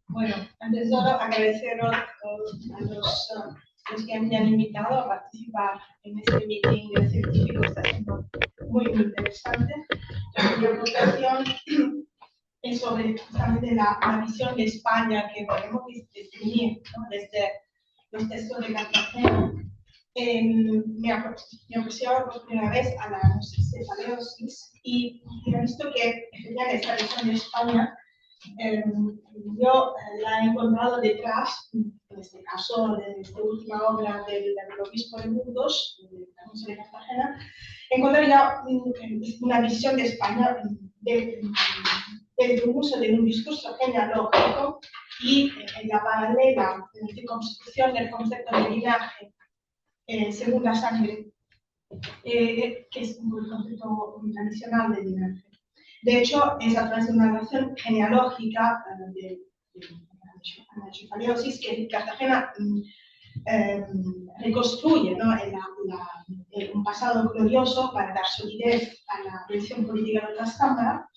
Bueno, antes de todo, agradeceros a los que me han invitado a participar en este meeting científico. Está siendo muy interesante. La aportación es sobre justamente la visión de España que podemos definir, ¿no?, desde los textos de Cartagena. Me apreciaba por primera vez a la cefaleosis y he visto que efectivamente esta visión de España yo la he encontrado detrás, en este caso, de esta última obra del obispo de Burgos, de la Misa de Cartagena, encontré ya una visión de España desde un uso de un discurso genealógico y en la paralela de construcción del concepto de linaje segunda sangre, que es un concepto tradicional de linaje. De hecho, es a través de una relación genealógica de la cefaleosis que Cartagena reconstruye, ¿no?, un pasado glorioso para dar solidez a la tradición política de las cámaras.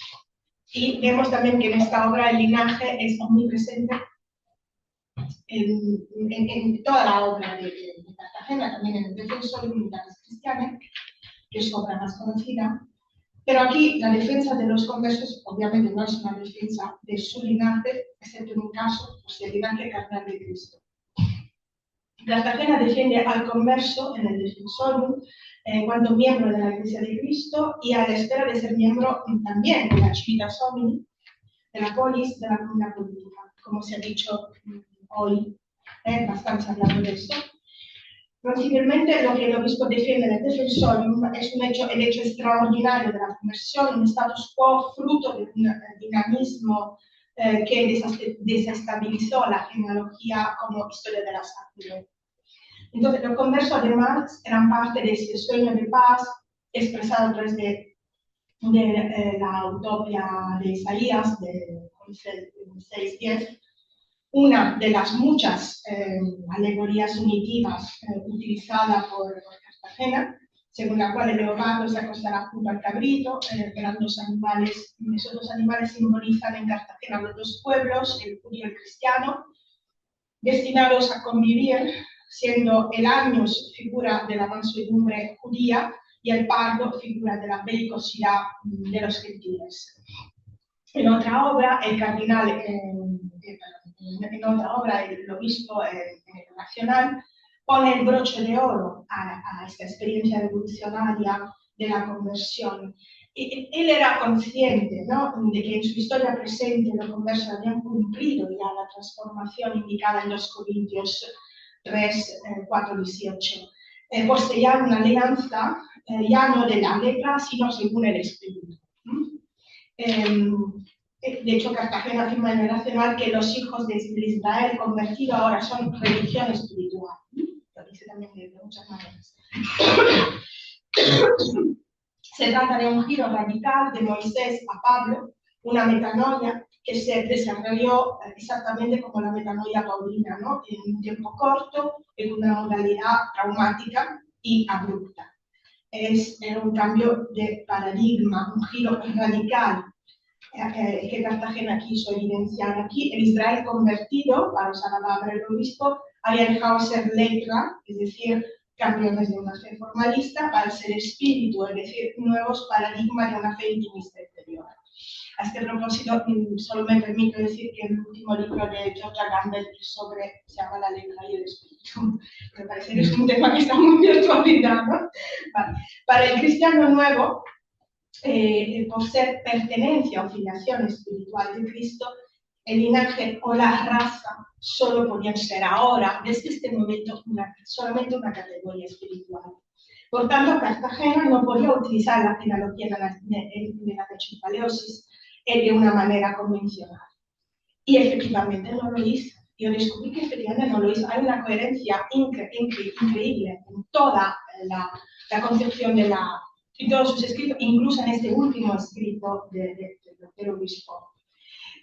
Y vemos también que en esta obra el linaje es muy presente en toda la obra de Cartagena, también en el Defensor de Unidades Cristianas, que es su obra más conocida. Pero aquí la defensa de los conversos obviamente no es una defensa de su linaje, excepto en un caso, pues el linaje carnal de Cristo. Cartagena defiende al converso en el Defensorum en cuanto miembro de la Iglesia de Cristo y a la espera de ser miembro también de la Civitas Homini, de la polis, de la comunidad política, como se ha dicho hoy, bastante hablando de esto. Principalmente lo que el obispo defiende en el Defensorium es el hecho extraordinario de la conversión, un status quo fruto de un dinamismo que desestabilizó la genealogía como historia de la sangre. Entonces, los conversos además eran parte de ese sueño de paz expresado a través de la utopía de Isaías, de 6:10, una de las muchas alegorías unitivas utilizadas por Cartagena, según la cual el leopardo se acostará junto al cabrito, esos dos animales simbolizan en Cartagena los dos pueblos, el judío y el cristiano, destinados a convivir, siendo el agnus figura de la mansedumbre judía y el pardo figura de la belicosidad de los gentiles. En otra obra, el cardinal, en otra obra, el obispo nacional pone el broche de oro a esta experiencia revolucionaria de la conversión. Él era consciente, ¿no?, de que en su historia presente los conversos habían cumplido ya la transformación indicada en 2 Corintios 3, 4, 18. Poseían una alianza ya no de la letra, sino según el espíritu. De hecho, Cartagena afirma en el Nacional que los hijos de Israel convertido ahora son religión espiritual. Lo dice también de muchas maneras. Se trata de un giro radical de Moisés a Pablo, una metanoia que se desarrolló exactamente como la metanoia paulina, ¿no?, en un tiempo corto, en una modalidad traumática y abrupta. Es un cambio de paradigma, un giro radical que Cartagena quiso evidenciar aquí. El Israel convertido, para usar la palabra del obispo, había dejado de ser letra, es decir, cambió desde una fe formalista para ser espíritu, es decir, nuevos paradigmas de una fe intimista exterior. A este propósito, solo me permito decir que el último libro de Georgia Campbell se llama La letra y el espíritu. Me parece que es un tema que está muy de actualidad, ¿no? Vale. Para el cristiano nuevo, por ser pertenencia o filiación espiritual de Cristo, el linaje o la raza solo podían ser ahora, desde este momento, solamente una categoría espiritual. Por tanto, Cartagena no podía utilizar la genealogía de la cefaleosis de una manera convencional. Y efectivamente no lo hizo. Yo descubrí que efectivamente no lo hizo. Hay una coherencia increíble en toda la concepción de y todos sus escritos, incluso en este último escrito del obispo,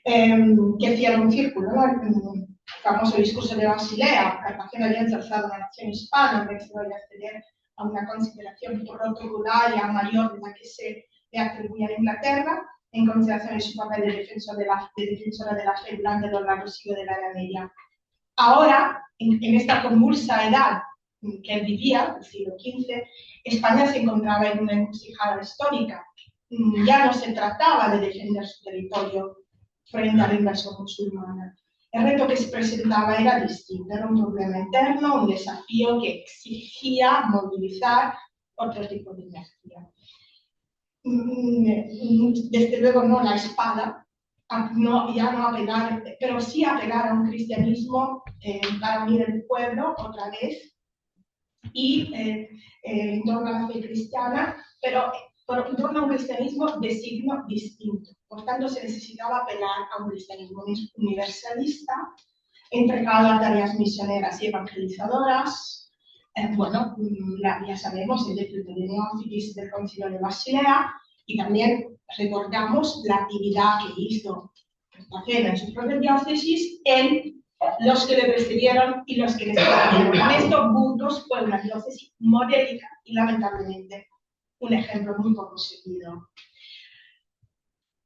que cierra un círculo, ¿no? El famoso discurso de Basilea. Cartagena había ensalzado a la nación hispana, que se vaya a acceder a una consideración protocolaria mayor de la que se le atribuye a Inglaterra. en consideración su papel de defensora de la fe durante lo largo siglo de la Edad Media. Ahora, en esta convulsa edad que él vivía, el siglo XV, España se encontraba en una encrucijada histórica. Ya no se trataba de defender su territorio frente a la invasión musulmana. El reto que se presentaba era distinto, era un problema interno, un desafío que exigía movilizar otro tipo de energía. Desde luego no la espada, ya no apelar, pero sí apelar a un cristianismo para unir el pueblo otra vez y en torno a la fe cristiana, pero en torno a un cristianismo de signo distinto. Por tanto, se necesitaba apelar a un cristianismo universalista, entregado a tareas misioneras y evangelizadoras. Bueno, ya sabemos el decreto de Neófitis del Concilio de Basilea, y también recordamos la actividad que hizo Cartagena en su propia diócesis en los que le precedieron y los que le siguieron. Con esto, Burgos fue una diócesis modélica y, lamentablemente, un ejemplo muy poco seguido.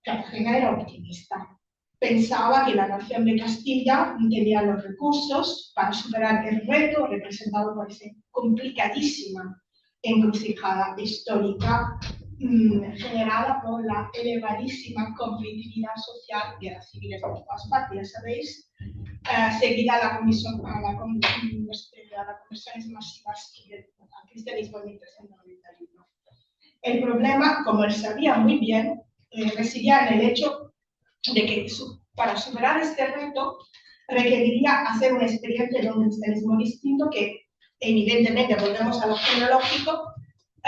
Cartagena era optimista. Pensaba que la nación de Castilla tenía los recursos para superar el reto representado por esa complicadísima encrucijada histórica generada por la elevadísima conflictividad social, guerras civiles de todas partes, ya sabéis, seguida a las conversiones masivas al cristianismo en 1391. El problema, como él sabía muy bien, residía en el hecho de que para superar este reto requeriría hacer una experiencia de un cristianismo distinto que, evidentemente, volvemos a lo genealógico,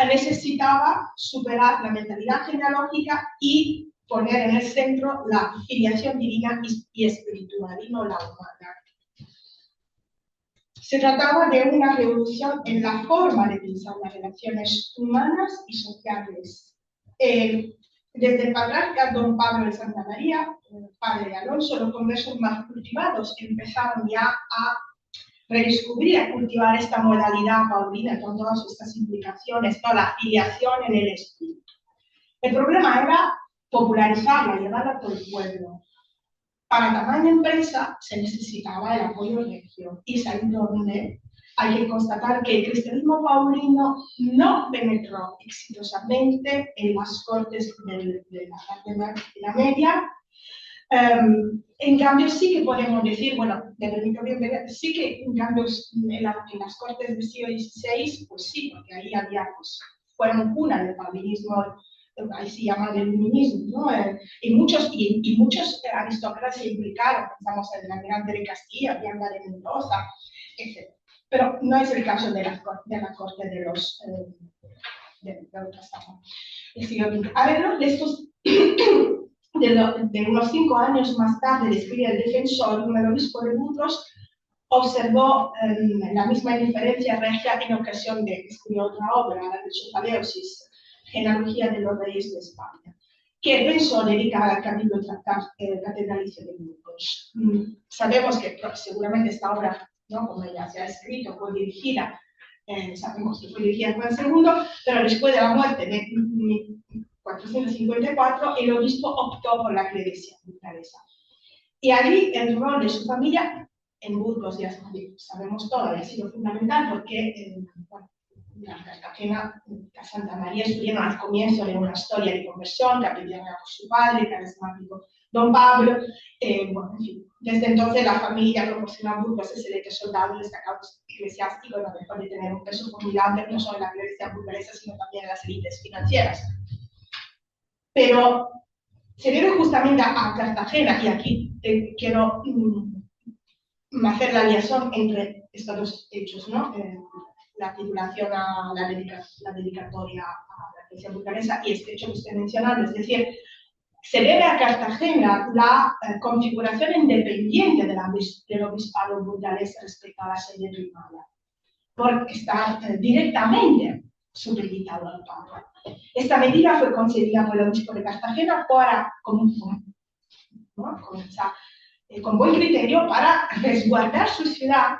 necesitaba superar la mentalidad genealógica y poner en el centro la filiación divina y espiritual, y no la humana. Se trataba de una revolución en la forma de pensar las relaciones humanas y sociales. Desde el patriarca don Pablo de Santa María, padre de Alonso, los conversos más cultivados empezaron ya a redescubrir, a cultivar esta modalidad paulina con todas estas implicaciones, toda la filiación en el espíritu. El problema era popularizarla, llevarla por el pueblo. Para tamaña empresa se necesitaba el apoyo regio, y es ahí donde hay que constatar que el cristianismo paulino no penetró exitosamente en las cortes de la Media. En cambio, sí que podemos decir, bueno, sí que en cambio en las cortes del siglo XVI, pues sí, porque ahí había, pues, fueron cuna del paulinismo, ahí se llama el iluminismo, ¿no? Y muchos aristócratas se implicaron, pensamos en el almirante de Castilla, Bianca de Mendoza, etc. Pero no es el caso de la corte de los del siglo XX. A ver, de estos de unos 5 años más tarde de escribir El Defensor, el obispo de Burgos observó la misma indiferencia regia en ocasión de escribir otra obra, la de Chofaleosis, Genealogía de los Reyes de España, que pensó dedicar al capítulo catedralicio de Burgos. Sabemos que seguramente esta obra, ¿no?, como ya se ha escrito, fue dirigida, sabemos que fue dirigida por el segundo, pero después de la muerte de 454, el obispo optó por la clerecía burgalesa. Y allí el rol de su familia en Burgos, ya sabemos todo, ha sido fundamental porque la Cartagena, la Santa María, estuvieron al comienzo de una historia de conversión, capellana por su padre, carismático don Pablo. Bueno, en fin, desde entonces la familia proporciona a Burgos ese lecho soldado destacado eclesiástico, lo mejor de tener un peso formidable no solo en la clerecía burgalesa, sino también en las élites financieras. Pero se debe justamente a Cartagena, y aquí quiero hacer la liaison entre estos dos hechos, ¿no? La titulación a la dedicatoria a la iglesia burgalesa y este hecho que estoy mencionando, es decir, se debe a Cartagena la configuración independiente del obispado burgalés respecto a la sede primada, por estar directamente supeditado al Papa. Esta medida fue concedida por el obispo de Cartagena con buen criterio para resguardar su ciudad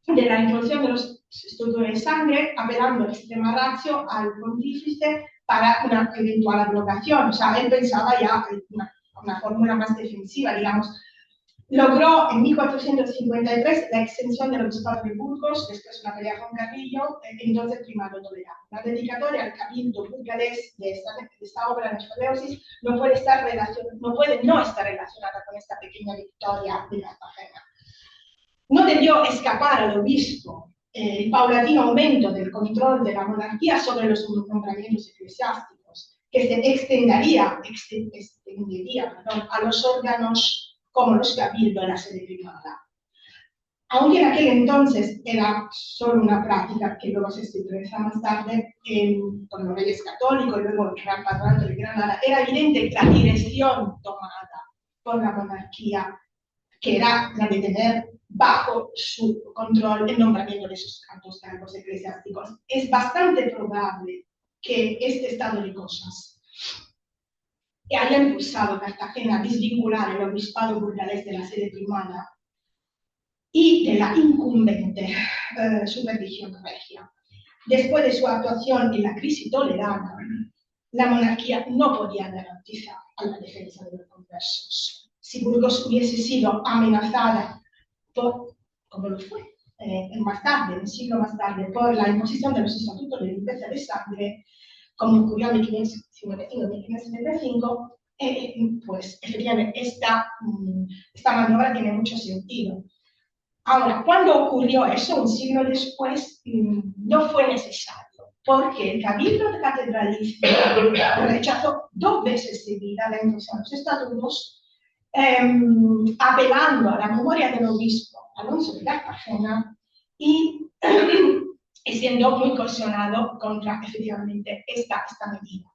de la introducción de los estudios de sangre, apelando extrema ratio al pontífice para una eventual abrogación. O sea, él pensaba ya en una fórmula más defensiva, digamos. Logró en 1453 la exención del obispado de Burgos, después de una pelea con Carrillo, entonces primado toledano. La dedicatoria al cabildo burgalés de esta obra de Escoleusis no puede no estar relacionada con esta pequeña victoria de Cartagena. No debió escapar al obispo el paulatino aumento del control de la monarquía sobre los nombramientos eclesiásticos, que se extendería a los órganos como los cabildos en la sede primada. Aunque en aquel entonces era solo una práctica que luego se estipuló más tarde con los reyes católicos y luego el Gran Patronato de Granada, era evidente la dirección tomada por la monarquía, que era la de tener bajo su control el nombramiento de sus altos cargos eclesiásticos. Es bastante probable que este estado de cosas que haya impulsado a Cartagena a desvincular el obispado burgalés de la sede primada y de la incumbente supervisión regia. Después de su actuación en la crisis toledana, la monarquía no podía garantizar a la defensa de los conversos. Si Burgos hubiese sido amenazada por, como lo fue más tarde, un siglo más tarde, por la imposición de los estatutos de limpieza de sangre, como ocurrió en 1555, pues efectivamente esta maniobra tiene mucho sentido. Ahora, cuando ocurrió eso, un siglo después, no fue necesario, porque el cabildo catedralicio rechazó 2 veces seguidas la inclusión de los estatutos, apelando a la memoria del obispo Alonso de Cartagena y siendo muy cohesionado contra efectivamente esta medida.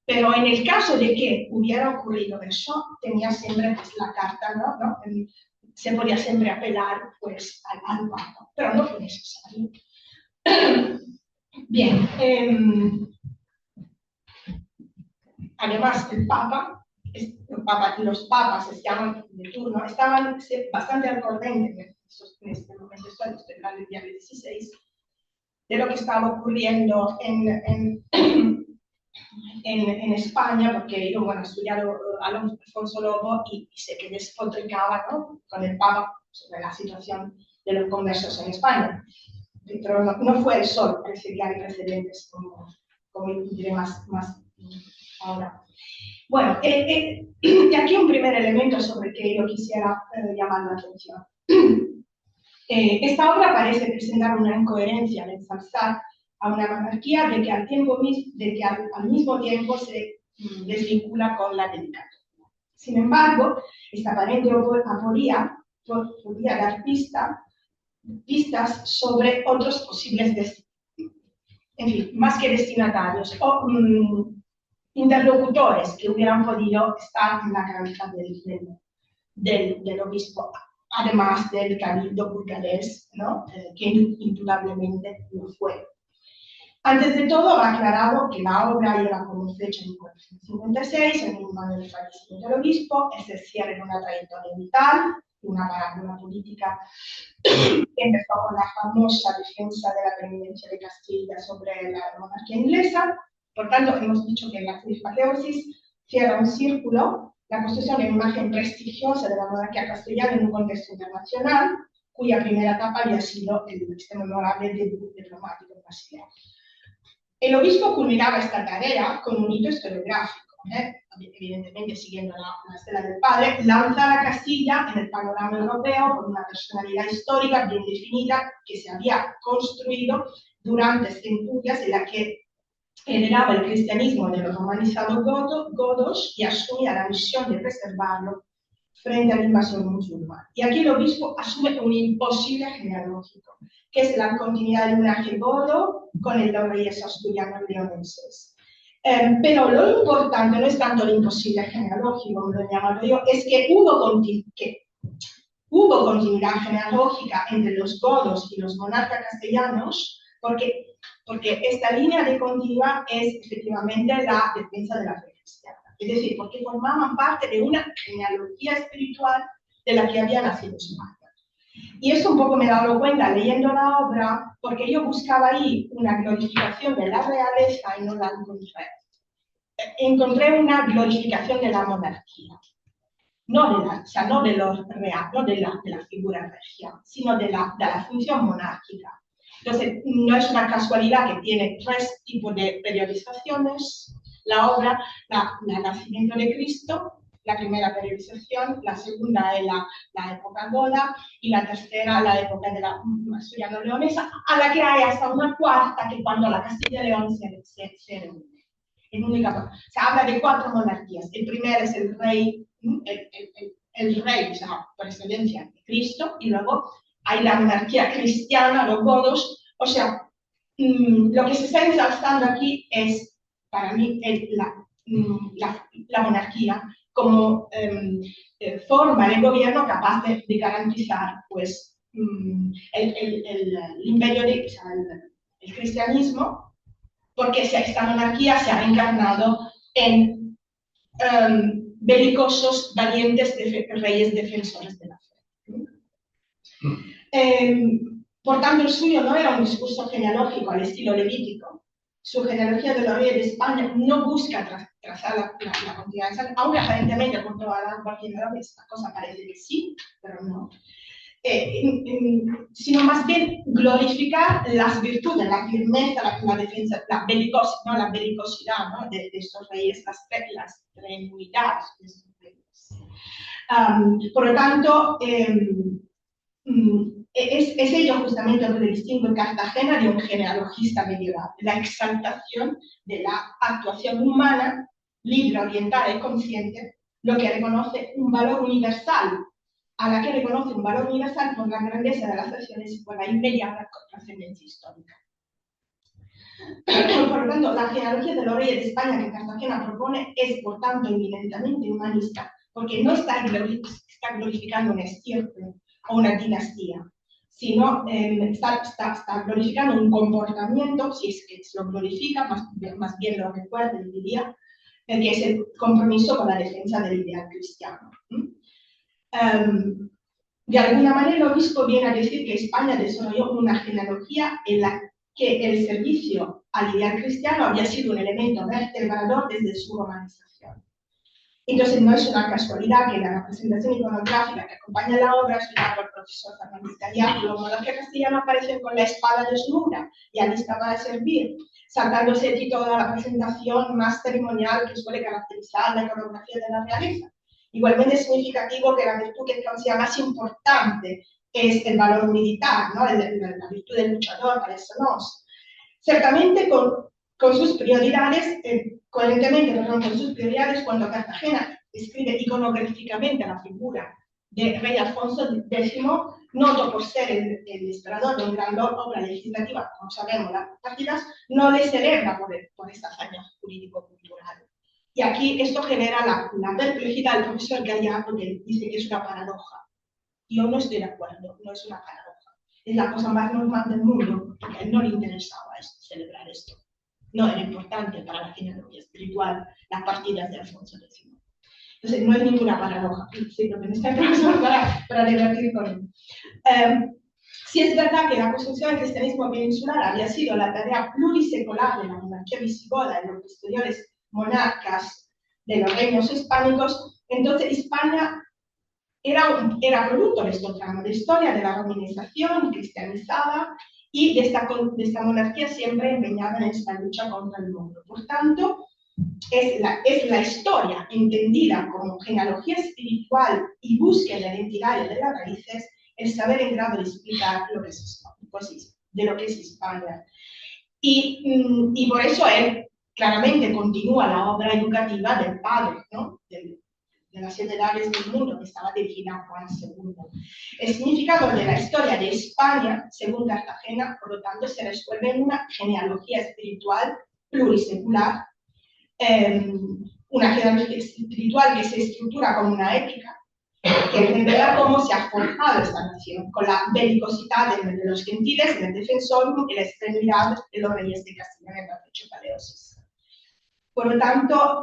Pero en el caso de que hubiera ocurrido eso, tenía siempre pues, la carta, ¿no? Se podía siempre apelar pues, al Papa, pero no fue necesario. Bien, además los papas de turno estaban bastante al corriente en este momento, estoy hablando del día 16, de lo que estaba ocurriendo en España, porque yo, bueno, he estudiado a Alfonso Lobo y sé que despotricaba, ¿no?, con el Papa sobre la situación de los conversos en España. Pero no fue el sol, parece que hay precedentes, como diré más ahora. Bueno, y aquí un primer elemento sobre el que yo quisiera llamar la atención. Esta obra parece presentar una incoherencia al ensalzar a una monarquía de que al mismo tiempo se desvincula con la dedicatoria. Sin embargo, esta aparente aporía podía dar pistas sobre otros posibles en fin, más que destinatarios o interlocutores que hubieran podido estar en la cabeza del obispo, además del cabildo burgalés, ¿no? Que indudablemente lo fue. Antes de todo, va aclarado que la obra lleva como fecha 1456, el mismo año del fallecimiento del obispo, es el cierre de una trayectoria vital, una parábola política que empezó con la famosa defensa de la preeminencia de Castilla sobre la monarquía inglesa. Por tanto, hemos dicho que la Escoleusis cierra un círculo, la construcción de una imagen prestigiosa de la monarquía castellana en un contexto internacional, cuya primera etapa había sido el memorable debut diplomático en Basilea. El obispo culminaba esta tarea con un hito historiográfico, evidentemente siguiendo la estela del padre, lanza a Castilla en el panorama europeo con una personalidad histórica bien definida que se había construido durante centurias en la que heredaba el cristianismo de los romanizados godos y asumía la misión de preservarlo frente a la invasión musulmana. Y aquí el obispo asume un imposible genealógico, que es la continuidad del linaje godo con el de los reyes asturianos leoneses. Pero lo importante no es tanto el imposible genealógico, como lo he llamado yo, es que hubo continuidad genealógica entre los godos y los monarcas castellanos, porque esta línea de continuidad es efectivamente la defensa de la fe cristiana. Es decir, porque formaban parte de una genealogía espiritual de la que había nacido España. Y esto un poco me he dado cuenta leyendo la obra, porque yo buscaba ahí una glorificación de la realeza y no la encontré. encontré una glorificación de la monarquía. No de lo real, no de la figura regia, sino de la función monárquica. Entonces, no es una casualidad que tiene 3 tipos de periodizaciones. La obra, el nacimiento de Cristo, la primera periodización, la segunda es la época goda y la tercera la época de la asturiano-leonesa, a la que hay hasta una cuarta que cuando la Castilla y León se reúne. Se habla de 4 monarquías. El primero es el rey, el rey, o sea, por excelencia, de Cristo, y luego hay la monarquía cristiana, los godos. O sea, lo que se está ensalzando aquí es, para mí, la monarquía como forma de gobierno capaz de garantizar, pues, el imperio, o sea, el cristianismo, porque esta monarquía se ha encarnado en belicosos, valientes reyes defensores de la fe. Por tanto, el suyo no era un discurso genealógico al estilo levítico. Su genealogía de la reyes de España no busca trazar la continuidad, aunque aparentemente por toda la cualquiera de esta cosa parece que sí, pero no. Sino más bien glorificar las virtudes, la firmeza, la defensa, la belicosidad, ¿no? de estos reyes, las tremuidades de estos reyes. Por lo tanto, es ello justamente lo que distingue Cartagena de un genealogista medieval, la exaltación de la actuación humana, libre, orientada y consciente, lo que reconoce un valor universal, a la que reconoce un valor universal por la grandeza de las acciones y por la inmediata trascendencia histórica. Por lo tanto, la genealogía de los reyes de España que Cartagena propone es, por tanto, eminentemente humanista, porque no está glorificando un estirpe o una dinastía, sino está glorificando un comportamiento, si es que lo glorifica, más bien lo recuerda, diría, que es el compromiso con la defensa del ideal cristiano. De alguna manera, el obispo viene a decir que España desarrolló una genealogía en la que el servicio al ideal cristiano había sido un elemento vertebrador desde su romanización. Entonces, no es una casualidad que la representación iconográfica que acompaña la obra, estudiada por el profesor Fernando Italiano, la monarquía castellana aparece con la espada desnuda y alista para servir, saltándose aquí toda la presentación más ceremonial que suele caracterizar la iconografía de la realeza. Igualmente es significativo que la virtud que considera más importante es el valor militar, ¿no? La virtud del luchador, para eso no. Ciertamente con sus prioridades, coherentemente con sus prioridades, cuando Cartagena escribe iconográficamente la figura de rey Alfonso X, noto por ser el inspirador de una gran obra legislativa, como sabemos, las partidas, no le celebra por esta hazaña jurídico-cultural. Y aquí esto genera la perplejidad del profesor Gallardo, porque dice que es una paradoja. Yo no estoy de acuerdo, no es una paradoja. Es la cosa más normal del mundo, porque a él no le interesaba celebrar esto. No era importante para la genealogía espiritual las partidas de Alfonso X. Entonces, no es ninguna paradoja. Simplemente está el profesor para divertir con él. Sí es verdad que la construcción del cristianismo peninsular había sido la tarea plurisecular de la monarquía visigoda y los posteriores monarcas de los reinos hispánicos, entonces España era producto de este tramo de historia de la romanización cristianizada y de esta monarquía siempre empeñada en esta lucha contra el mundo. Por tanto, es la historia entendida como genealogía espiritual y búsqueda identitaria de las raíces el saber en grado de explicar lo que es pues, de lo que es España. Y por eso él claramente continúa la obra educativa del padre, ¿no? de las 7 edades del mundo, que estaba dirigida a Juan II. El significado de la historia de España, según Cartagena, por lo tanto, se resuelve en una genealogía espiritual plurisecular, una genealogía espiritual que se estructura como una épica, que revela cómo se ha forjado esta nación, con la belicosidad de los gentiles en el defensorum y la extremidad de los reyes de Castilla en el Patricio Paleosis. Por lo tanto,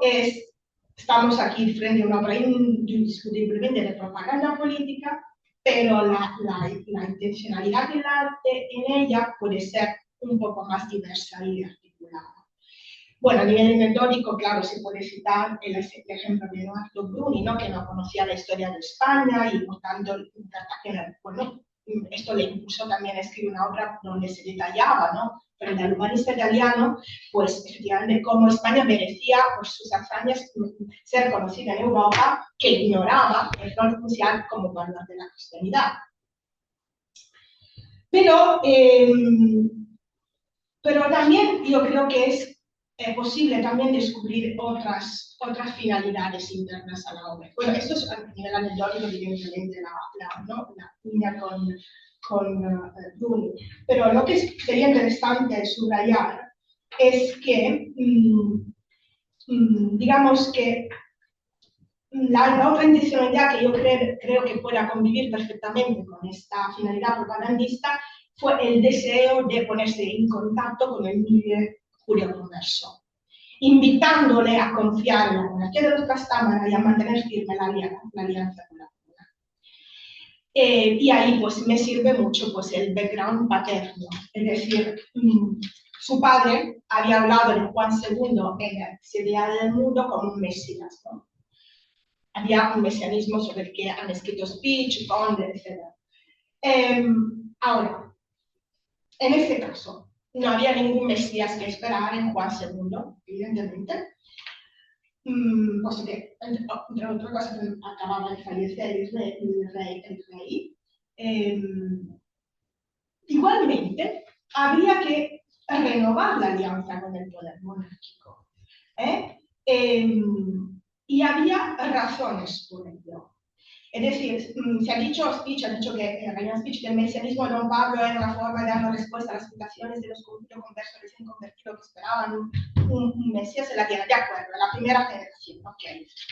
estamos aquí frente a una obra indiscutiblemente de propaganda política, pero la intencionalidad del arte en ella puede ser un poco más diversa y articulada. Bueno, a nivel anecdótico, claro, se puede citar el ejemplo de Eduardo Bruni, ¿no? Que no conocía la historia de España y por tanto Cartagena, bueno, esto le impuso también a escribir una obra donde se detallaba, ¿no? Pero el humanista italiano, pues efectivamente cómo España merecía por sus hazañas ser conocida en Europa, que ignoraba el rol crucial como baluarte de la cristianidad. Pero, pero también yo creo que es posible también descubrir otras finalidades internas a la obra. Bueno, esto es a nivel anecdótico, evidentemente, la línea con Bruni. Pero lo que sería interesante subrayar es que, digamos que la otra intencionalidad que yo creo que pueda convivir perfectamente con esta finalidad propagandista fue el deseo de ponerse en contacto con el líder Julio Converso, invitándole a confiar en la monarquía de los Trastámara y a mantener firme la alianza con la corona. Y ahí pues me sirve mucho pues el background paterno, es decir, su padre había hablado de Juan II en la Seriedad del Mundo como un mesías, ¿no? Había un mesianismo sobre el que han escrito Speech, Bond, etc. Ahora, en este caso, no había ningún mesías que esperar en Juan II, evidentemente, puesto que, entre otras cosas, acababa de fallecer el rey. Igualmente, había que renovar la alianza con el poder monárquico. Y había razones por ello. Es decir, se ha dicho, Speech ha dicho que el Speech del mesianismo de Don Pablo era una forma de dar respuesta a las expectaciones de los conversos recién convertidos que esperaban un mesías en la tierra. De acuerdo, la primera generación, ok.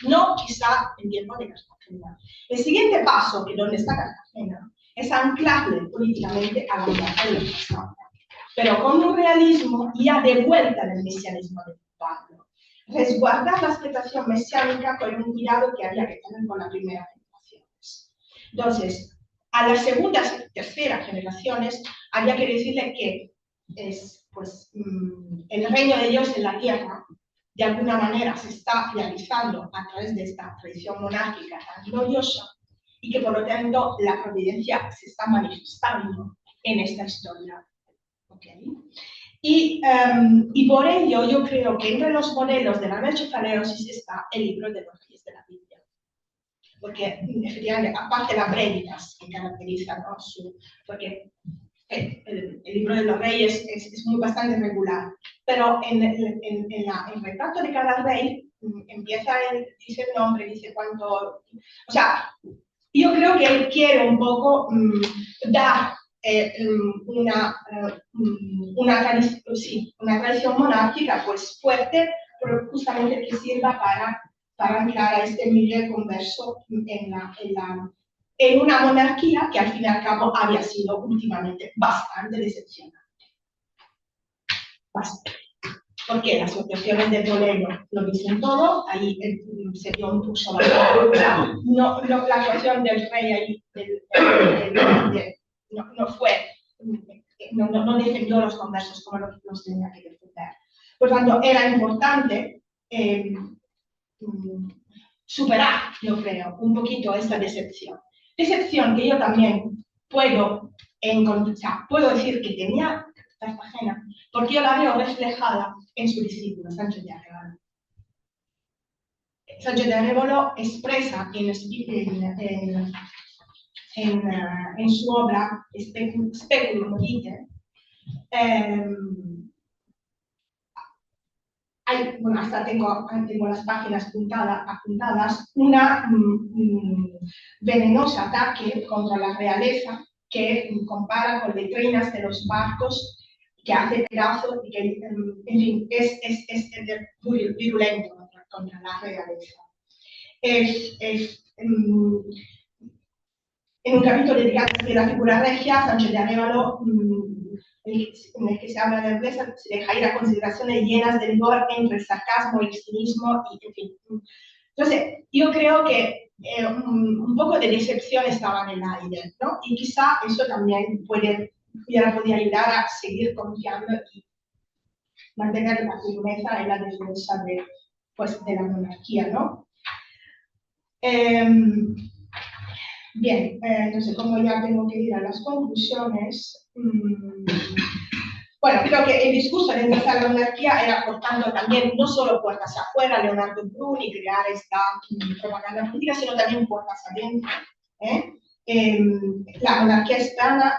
No quizá en tiempo de Cartagena. El siguiente paso, que donde está Cartagena, es anclarle políticamente a la monarquía de los Trastámara, pero con un realismo ya de vuelta del mesianismo de Don Pablo. Resguardar la expectación mesiánica con un cuidado que había que tener con la primera generación. Entonces, a las segundas y terceras generaciones había que decirle que es, pues, el reino de Dios en la tierra de alguna manera se está realizando a través de esta tradición monárquica tan gloriosa y que por lo tanto la providencia se está manifestando en esta historia. ¿Okay? Y por ello yo creo que entre los modelos de la rechefalerosis está el libro de los Reyes de la Biblia. Porque efectivamente, aparte de las brevitas que caracterizan, ¿no? Porque el libro de los reyes es muy bastante regular, pero en el retrato de cada rey empieza, dice el nombre, dice cuánto, o sea, yo creo que él quiere un poco dar una tradición monárquica pues fuerte, pero justamente que sirva para anclar a este Miguel converso en una monarquía que al fin y al cabo había sido últimamente bastante decepcionante. Bastante. Porque las asociaciones de Toledo lo dicen todo, ahí se dio un pulso bastante. No, la actuación del rey ahí no fue, no defendió los conversos como los tenía que defender. Por tanto, era importante superar, yo creo, un poquito esta decepción. Decepción que yo también puedo encontrar, o sea, puedo decir que tenía Cartagena, porque yo la veo reflejada en su discípulo, Sancho de Arevalo. Sancho de Arevalo expresa en su obra Speculum Vitae, bueno, hasta tengo las páginas apuntadas, una venenosa ataque contra la realeza que compara con letrinas de los barcos, que hace pedazos y que, en fin, es virulento contra la realeza. En un capítulo dedicado a la figura regia, Sánchez de Arevalo, en el que se habla de la empresa, se deja ir a consideraciones llenas de rigor entre el sarcasmo, el cinismo y, en fin. Entonces, yo creo que un poco de decepción estaba en el aire, ¿no? Y quizá eso también pudiera ayudar a seguir confiando mantener la firmeza en la defensa de la monarquía, ¿no? Bien, entonces, como ya tengo que ir a las conclusiones, bueno, creo que el discurso de empezar la monarquía era, por tanto, también no solo puertas afuera, Leonardo Bruni, crear esta propaganda política, sino también puertas adentro. La monarquía hispana,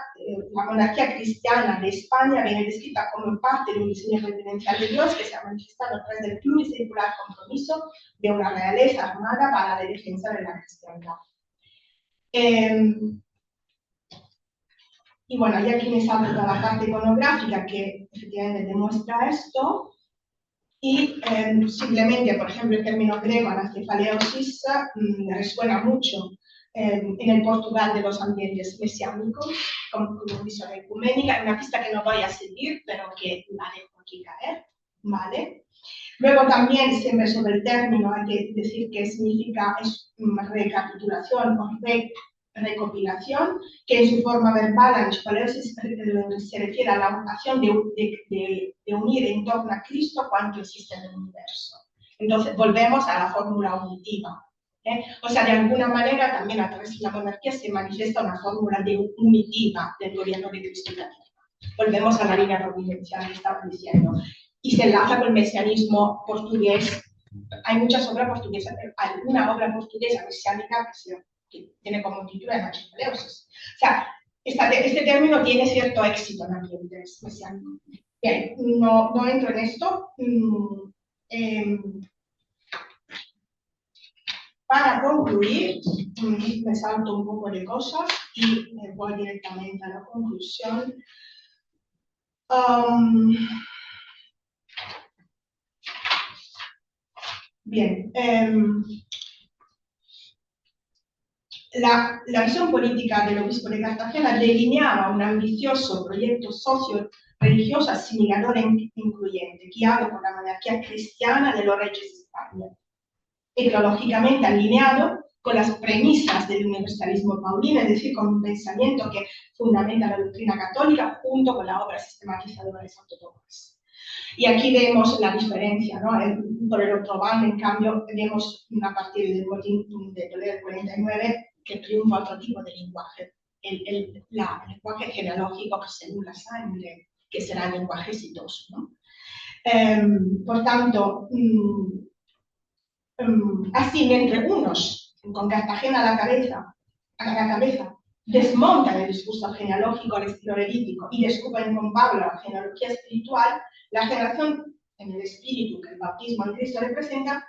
la monarquía cristiana de España viene descrita como parte de un diseño reverencial de Dios que se ha manifestado a través del plurisecular compromiso de una realeza armada para la defensa de la cristiandad. Y bueno, y aquí me salto toda la parte iconográfica que efectivamente demuestra esto. Y simplemente, por ejemplo, el término griego, anacefaleosis, resuena mucho en el Portugal de los ambientes mesiánicos, como visión ecuménica, una pista que no voy a seguir, pero que la dejo aquí caer, ¿vale? Luego también, siempre sobre el término, hay que decir que significa recapitulación o recopilación, que en su forma verbal, anacefaleosis, se refiere a la ocasión de unir en torno a Cristo cuanto existe en el universo. Entonces, volvemos a la fórmula unitiva. O sea, de alguna manera, también a través de la monarquía se manifiesta una fórmula unitiva del gobierno de Cristo en la tierra. Volvemos a la línea providencial que estaba diciendo. Y se enlaza con el mesianismo portugués. Hay muchas obras portuguesas, pero alguna obra portuguesa mesiánica que tiene como título de anacefaleosis. O sea, este término tiene cierto éxito en ambientes mesiánicos. Bien, no entro en esto. Para concluir, me salto un poco de cosas y me voy directamente a la conclusión. Bien, la visión política del obispo de Cartagena delineaba un ambicioso proyecto socio-religioso asimilador e incluyente, guiado por la monarquía cristiana de los reyes de España, ideológicamente alineado con las premisas del universalismo paulino, es decir, con un pensamiento que fundamenta la doctrina católica junto con la obra sistematizadora de Santo Tomás. Y aquí vemos la diferencia, ¿no? Por el otro bando, en cambio, vemos a partir del botín de Toledo del 49 que triunfa otro tipo de lenguaje, el lenguaje genealógico que según la sangre, que será el lenguaje exitoso, ¿no? Por tanto, así, mientras unos, con Cartagena a la cabeza, desmontan el discurso genealógico al estilo levítico y descubren con Pablo la genealogía espiritual, la generación en el espíritu que el bautismo en Cristo representa,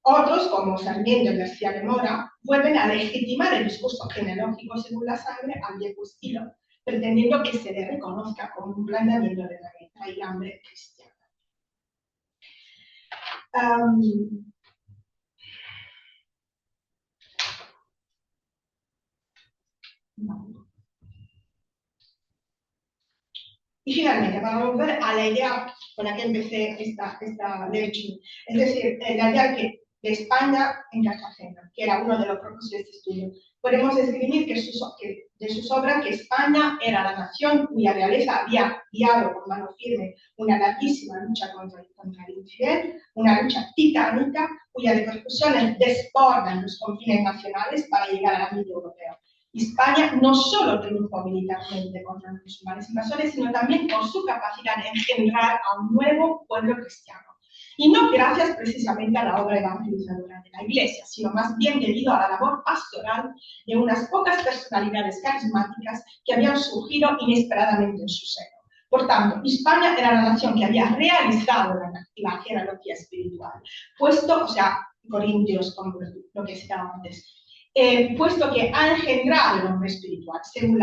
otros, como Sarmiento y García de Mora, vuelven a legitimar el discurso genealógico según la sangre al viejo estilo, pretendiendo que se le reconozca como un planteamiento de la raigambre cristiana. Y finalmente, para volver a la idea con la que empecé esta lección, es decir, la idea de España en Cartagena, que era uno de los propósitos de este estudio, podemos escribir de sus obras que España era la nación cuya realeza había guiado por mano firme una larguísima lucha contra el infiel, una lucha titánica cuyas repercusiones desbordan los confines nacionales para llegar al ámbito europeo. España no solo triunfó militarmente contra los musulmanes invasores, sino también por su capacidad de engendrar a un nuevo pueblo cristiano. Y no gracias precisamente a la obra evangelizadora de la Iglesia, sino más bien debido a la labor pastoral de unas pocas personalidades carismáticas que habían surgido inesperadamente en su seno. Por tanto, España era la nación que había realizado la genealogía espiritual, puesto, o sea, Corintios, como lo que citaba antes, puesto que ha engendrado el hombre espiritual, según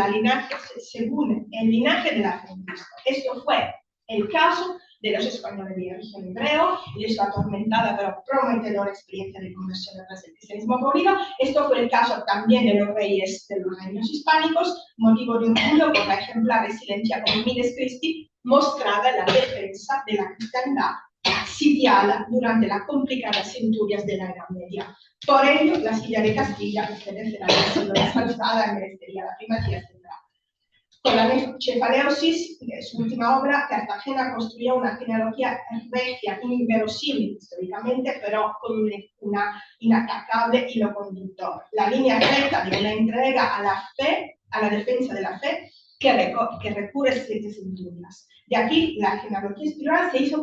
el linaje de la fe en Cristo. Esto fue el caso de los españoles de origen hebreo y de su atormentada pero prometedora experiencia de conversión a través del cristianismo paulino. Esto fue el caso también de los reyes de los reinos hispánicos, motivo de orgullo por la ejemplar resiliencia como Miles Christi mostrada en la defensa de la cristiandad sitiada durante las complicadas centurias de la Edad Media. Por ello, la silla de Castilla, ustedes serán la exaltada, merecería la primacía, etc. Con la Cefaleosis, de su última obra, Cartagena construía una genealogía regia, inverosímil históricamente, pero con una inatacable hilo conductor. La línea recta de una entrega a la fe, a la defensa de la fe, que recorre 7 centurias. De aquí, la genealogía espiritual que hizo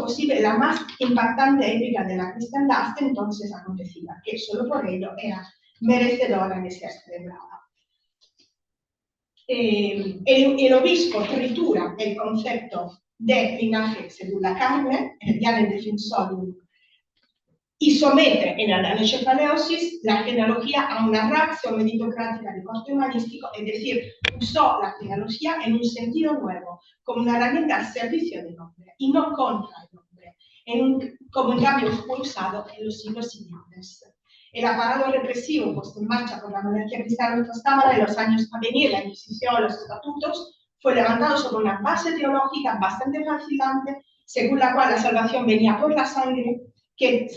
posible la más impactante épica de la cristiandad hasta entonces acontecida, que solo por ello era merecedora de ser celebrada. El obispo tritura el concepto de linaje según la carne, ya en el Defensorium, y somete en la Cefaleosis la genealogía a una reacción meritocrática de corte humanístico, es decir, usó la genealogía en un sentido nuevo, como una herramienta al servicio del hombre y no contra el hombre, como en cambio fue usado en los siglos siguientes. El aparato represivo puesto en marcha por la monarquía cristiana en Trastámara en los años a venir, la Inquisición, los estatutos, fue levantado sobre una base teológica bastante vacilante, según la cual la salvación venía por la sangre, que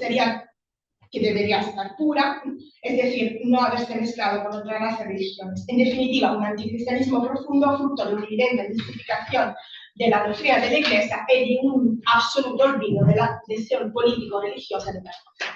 debería estar pura, es decir, no haberse mezclado con otras razas religiones. En definitiva, un anticristianismo profundo, fruto de una evidente mistificación de la doctrina de la Iglesia y de un absoluto olvido de la decisión político-religiosa de personas.